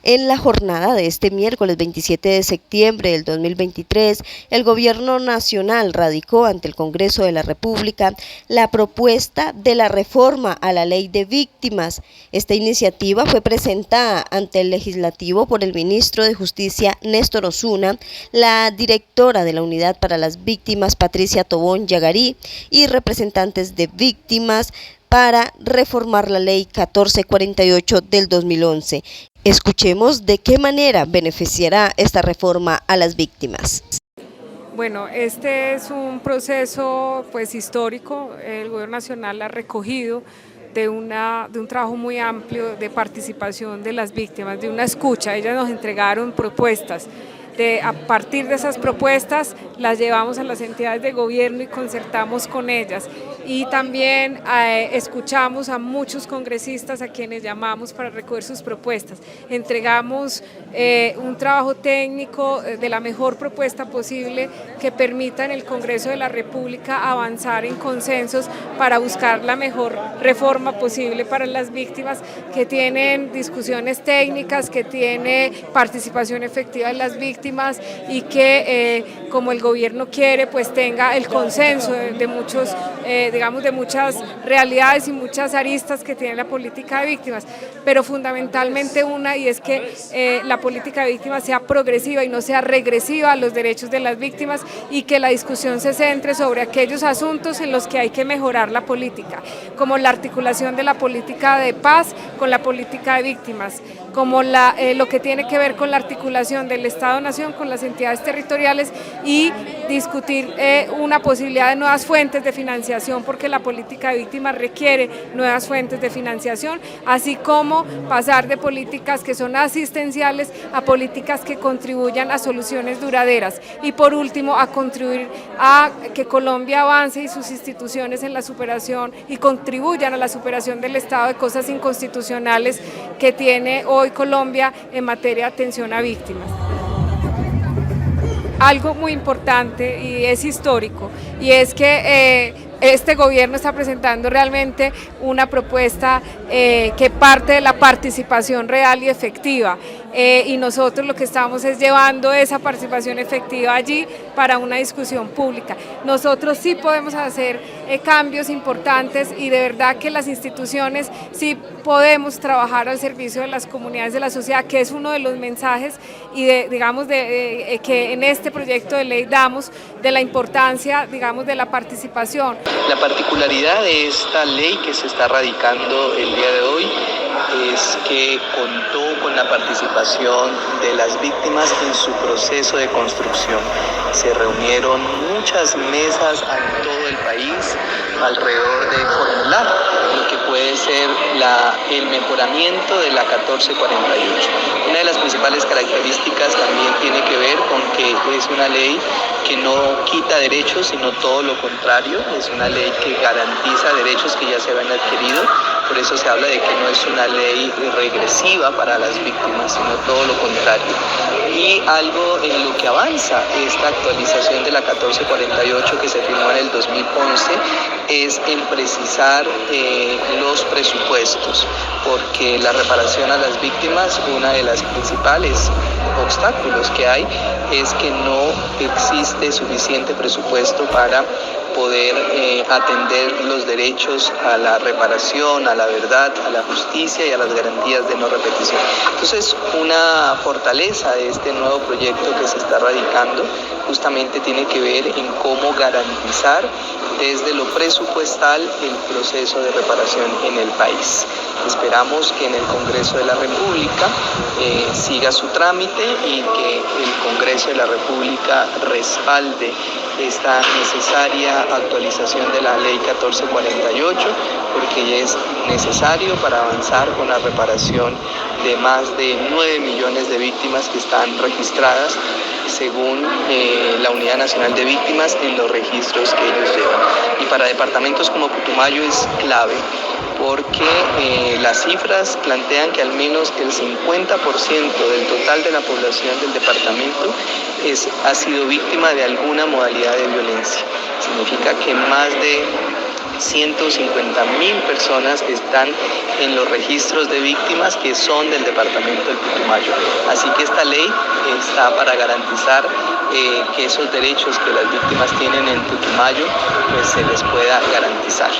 En la jornada de este miércoles 27 de septiembre del 2023, el Gobierno Nacional radicó ante el Congreso de la República la propuesta de la reforma a la Ley de Víctimas. Esta iniciativa fue presentada ante el Legislativo por el ministro de Justicia Néstor Osuna, la directora de la Unidad para las Víctimas Patricia Tobón Yagarí y representantes de víctimas para reformar la Ley 1448 del 2011. Escuchemos de qué manera beneficiará esta reforma a las víctimas. Bueno, este es un proceso histórico. El Gobierno Nacional ha recogido de un trabajo muy amplio de participación de las víctimas, de una escucha. Ellas nos entregaron propuestas. A partir de esas propuestas las llevamos a las entidades de gobierno y concertamos con ellas, y también escuchamos a muchos congresistas a quienes llamamos para recoger sus propuestas. Entregamos un trabajo técnico de la mejor propuesta posible que permita en el Congreso de la República avanzar en consensos para buscar la mejor reforma posible para las víctimas, que tienen discusiones técnicas, que tiene participación efectiva de las víctimas y que como el gobierno quiere, pues tenga el consenso de muchas realidades y muchas aristas que tiene la política de víctimas, pero fundamentalmente una, y es que la política de víctimas sea progresiva y no sea regresiva a los derechos de las víctimas, y que la discusión se centre sobre aquellos asuntos en los que hay que mejorar la política, como la articulación de la política de paz con la política de víctimas, como lo que tiene que ver con la articulación del Estado-Nación con las entidades territoriales, y discutir una posibilidad de nuevas fuentes de financiación, porque la política de víctimas requiere nuevas fuentes de financiación, así como pasar de políticas que son asistenciales a políticas que contribuyan a soluciones duraderas, y por último a contribuir a que Colombia avance y sus instituciones en la superación y contribuyan a la superación del estado de cosas inconstitucionales que tiene hoy Colombia en materia de atención a víctimas. Algo muy importante y es histórico, y es que este gobierno está presentando realmente una propuesta que parte de la participación real y efectiva, y nosotros lo que estamos es llevando esa participación efectiva allí para una discusión pública. Nosotros sí podemos hacer cambios importantes, y de verdad que las instituciones sí podemos trabajar al servicio de las comunidades de la sociedad, que es uno de los mensajes y que en este proyecto de ley damos, de la importancia, de la participación. La particularidad de esta ley que se está radicando el día de hoy es que contó con la participación de las víctimas en su proceso de construcción. Se reunieron muchas mesas en todo el país alrededor de formular lo que puede ser el mejoramiento de la 1448. Una de las principales características también tiene que ver con que es una ley que no quita derechos, sino todo lo contrario. Es una ley que garantiza derechos que ya se habían adquirido. Por eso se habla de que no es una ley regresiva para las víctimas, sino todo lo contrario. Y algo en lo que avanza esta actualización de la 1448 que se firmó en el 2011 es en precisar los presupuestos, porque la reparación a las víctimas, una de las principales obstáculos que hay es que no existe suficiente presupuesto para poder atender los derechos a la reparación, a la verdad, a la justicia y a las garantías de no repetición. Entonces, una fortaleza de este nuevo proyecto que se está radicando justamente tiene que ver en cómo garantizar desde lo presupuestal el proceso de reparación en el país. Esperamos que en el Congreso de la República siga su trámite y que el Congreso de la República respalde esta necesaria actualización de la Ley 1448, porque ya es necesario para avanzar con la reparación de más de 9 millones de víctimas que están registradas según la Unidad Nacional de Víctimas en los registros que ellos llevan. Y para departamentos como Putumayo es clave, porque las cifras plantean que al menos el 50% del total de la población del departamento ha sido víctima de alguna modalidad de violencia. Significa que más de 150.000 personas que están en los registros de víctimas que son del departamento del Putumayo. Así que esta ley está para garantizar que esos derechos que las víctimas tienen en Putumayo pues se les pueda garantizar.